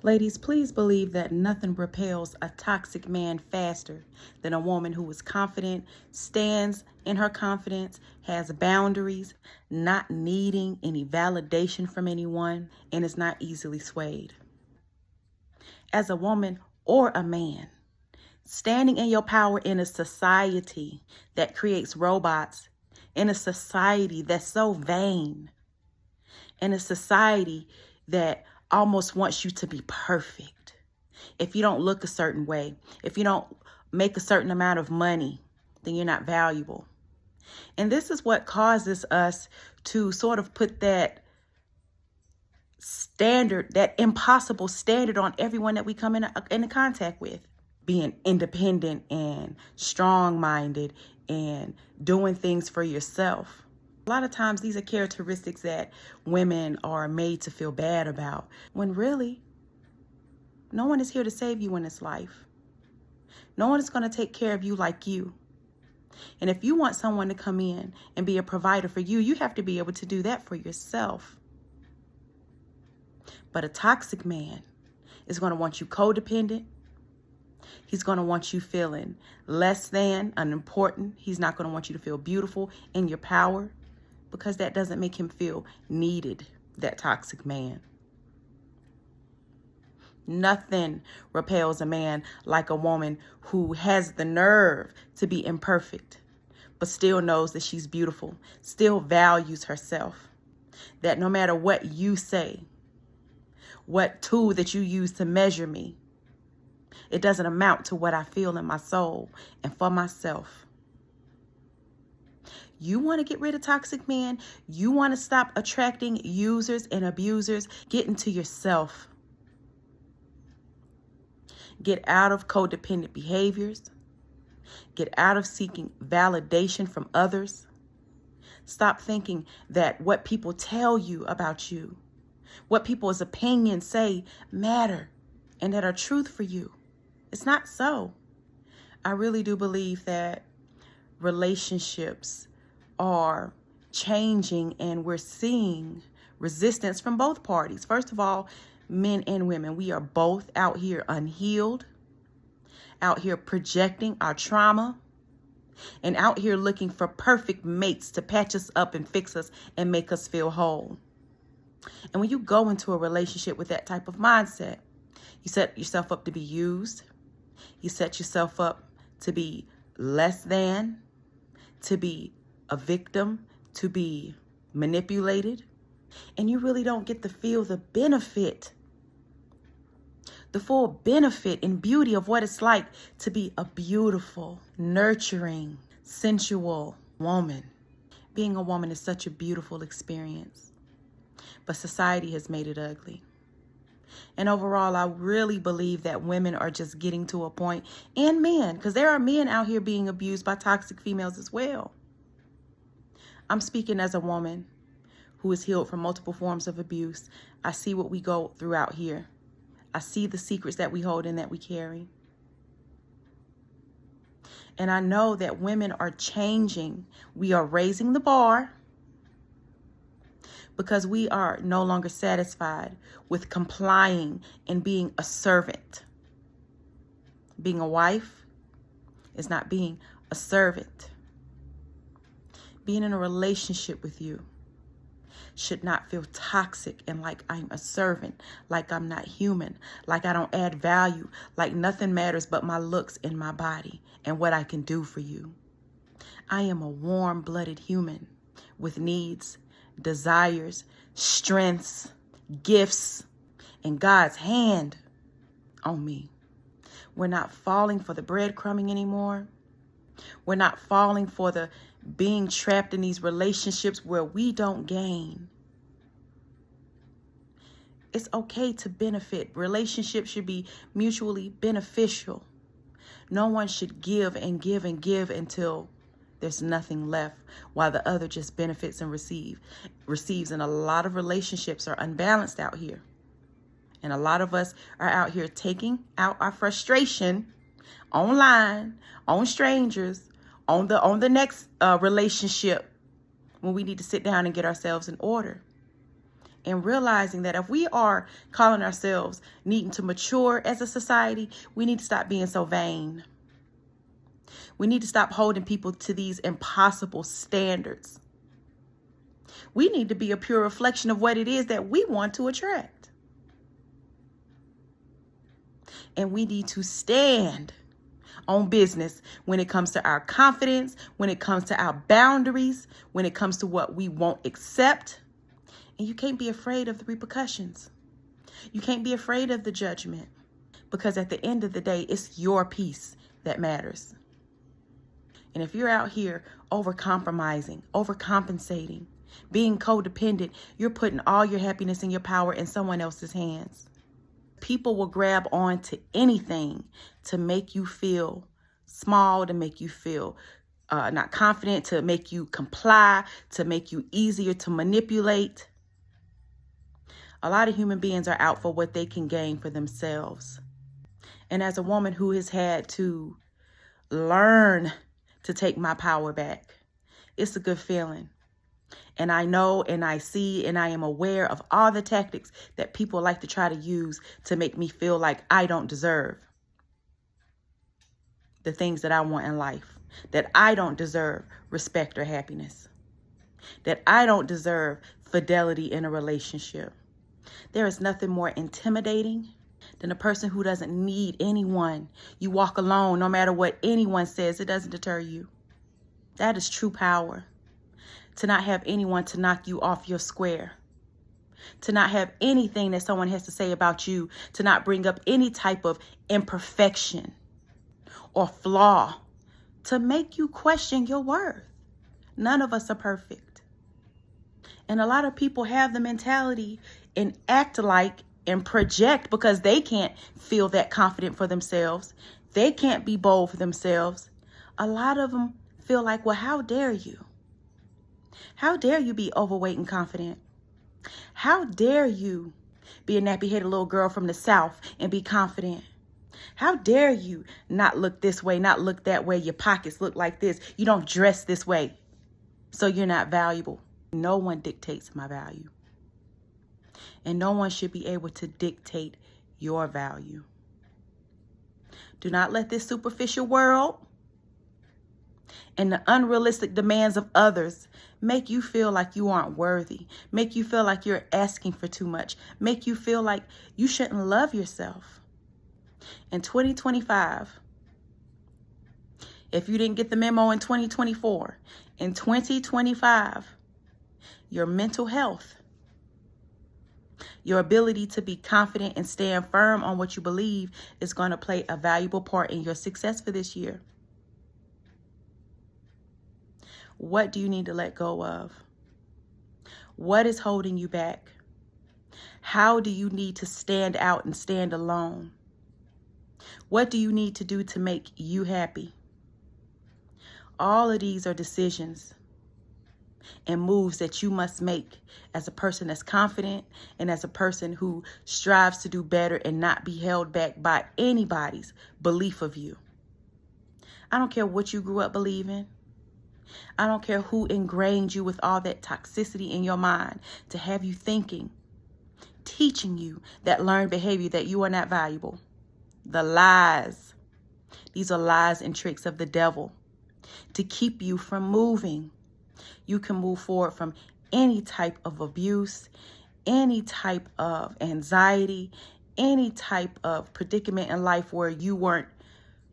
Ladies, please believe that nothing repels a toxic man faster than a woman who is confident, stands in her confidence, has boundaries, not needing any validation from anyone, and is not easily swayed. As a woman or a man, standing in your power in a society that creates robots, in a society that's so vain, in a society that almost wants you to be perfect. If you don't look a certain way, if you don't make a certain amount of money, then you're not valuable. And this is what causes us to sort of put that standard, that impossible standard on everyone that we come into contact with. Being independent and strong-minded and doing things for yourself. A lot of times these are characteristics that women are made to feel bad about, when really, no one is here to save you in this life. No one is going to take care of you like you. And if you want someone to come in and be a provider for you, you have to be able to do that for yourself. But a toxic man is going to want you codependent. He's going to want you feeling less than, unimportant. He's not going to want you to feel beautiful in your power, because that doesn't make him feel needed, that toxic man. Nothing repels a man like a woman who has the nerve to be imperfect, but still knows that she's beautiful, still values herself. That no matter what you say, what tool that you use to measure me, it doesn't amount to what I feel in my soul and for myself. You want to get rid of toxic men? You want to stop attracting users and abusers? Get into yourself. Get out of codependent behaviors. Get out of seeking validation from others. Stop thinking that what people tell you about you, what people's opinions say matter and that are truth for you. It's not so. I really do believe that relationships are changing and we're seeing resistance from both parties. First of all, men and women, we are both out here unhealed, out here projecting our trauma, and out here looking for perfect mates to patch us up and fix us and make us feel whole. And when you go into a relationship with that type of mindset, you set yourself up to be used. You set yourself up to be less than, to be a victim, to be manipulated. And you really don't get to feel the benefit, the full benefit and beauty of what it's like to be a beautiful, nurturing, sensual woman. Being a woman is such a beautiful experience, but society has made it ugly. And overall, I really believe that women are just getting to a point, and men, because there are men out here being abused by toxic females as well. I'm speaking as a woman who is healed from multiple forms of abuse. I see what we go through out here. I see the secrets that we hold and that we carry. And I know that women are changing. We are raising the bar, because we are no longer satisfied with complying and being a servant. Being a wife is not being a servant. Being in a relationship with you should not feel toxic and like I'm a servant, like I'm not human, like I don't add value, like nothing matters but my looks and my body and what I can do for you. I am a warm-blooded human with needs, desires, strengths, gifts, and God's hand on me. We're not falling for the breadcrumbing anymore. We're not falling for the being trapped in these relationships where we don't gain. It's okay to benefit. Relationships should be mutually beneficial. No one should give and give and give until there's nothing left, while the other just benefits and receives. And a lot of relationships are unbalanced out here. And a lot of us are out here taking out our frustration online, on strangers, on the next relationship, when we need to sit down and get ourselves in order. And realizing that if we are calling ourselves needing to mature as a society, we need to stop being so vain. We need to stop holding people to these impossible standards. We need to be a pure reflection of what it is that we want to attract. And we need to stand on business when it comes to our confidence, when it comes to our boundaries, when it comes to what we won't accept. And you can't be afraid of the repercussions. You can't be afraid of the judgment, because at the end of the day, it's your peace that matters. And if you're out here over-compromising, overcompensating, being codependent, you're putting all your happiness and your power in someone else's hands. People will grab on to anything to make you feel small, to make you feel not confident, to make you comply, to make you easier to manipulate. A lot of human beings are out for what they can gain for themselves. And as a woman who has had to learn to take my power back, it's a good feeling. And I know and I see and I am aware of all the tactics that people like to try to use to make me feel like I don't deserve the things that I want in life, that I don't deserve respect or happiness, that I don't deserve fidelity in a relationship. There is nothing more intimidating than a person who doesn't need anyone. You walk alone no matter what anyone says. It doesn't deter you. That is true power. To not have anyone to knock you off your square. To not have anything that someone has to say about you. To not bring up any type of imperfection or flaw to make you question your worth. None of us are perfect. And a lot of people have the mentality and act like and project because they can't feel that confident for themselves. They can't be bold for themselves. A lot of them feel like, well, how dare you? How dare you be overweight and confident? How dare you be a nappy-headed little girl from the South and be confident? How dare you not look this way, not look that way, your pockets look like this, you don't dress this way, so you're not valuable. No one dictates my value. And no one should be able to dictate your value. Do not let this superficial world and the unrealistic demands of others make you feel like you aren't worthy, make you feel like you're asking for too much, make you feel like you shouldn't love yourself. In 2025, if you didn't get the memo in 2024, in 2025, your mental health, your ability to be confident and stand firm on what you believe is going to play a valuable part in your success for this year. What do you need to let go of? What is holding you back? How do you need to stand out and stand alone? What do you need to do to make you happy? All of these are decisions and moves that you must make as a person that's confident and as a person who strives to do better and not be held back by anybody's belief of you. I don't care what you grew up believing. I don't care who ingrained you with all that toxicity in your mind to have you thinking, teaching you that learned behavior that you are not valuable. The lies. These are lies and tricks of the devil to keep you from moving. You can move forward from any type of abuse, any type of anxiety, any type of predicament in life where you weren't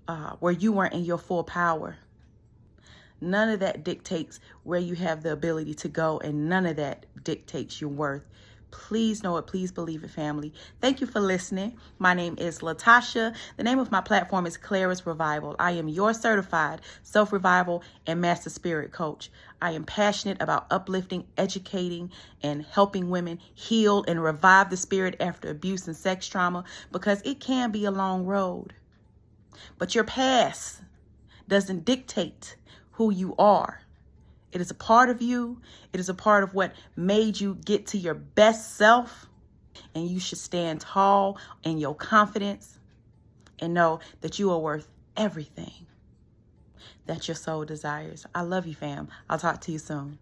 in your full power. None of that dictates where you have the ability to go, and none of that dictates your worth. Please know it. Please believe it, family. Thank you for listening. My name is Latasha. The name of my platform is Clara's Revival. I am your certified self-revival and master spirit coach. I am passionate about uplifting, educating, and helping women heal and revive the spirit after abuse and sex trauma, because it can be a long road. But your past doesn't dictate who you are. It is a part of you. It is a part of what made you get to your best self. And you should stand tall in your confidence and know that you are worth everything that your soul desires. I love you, fam. I'll talk to you soon.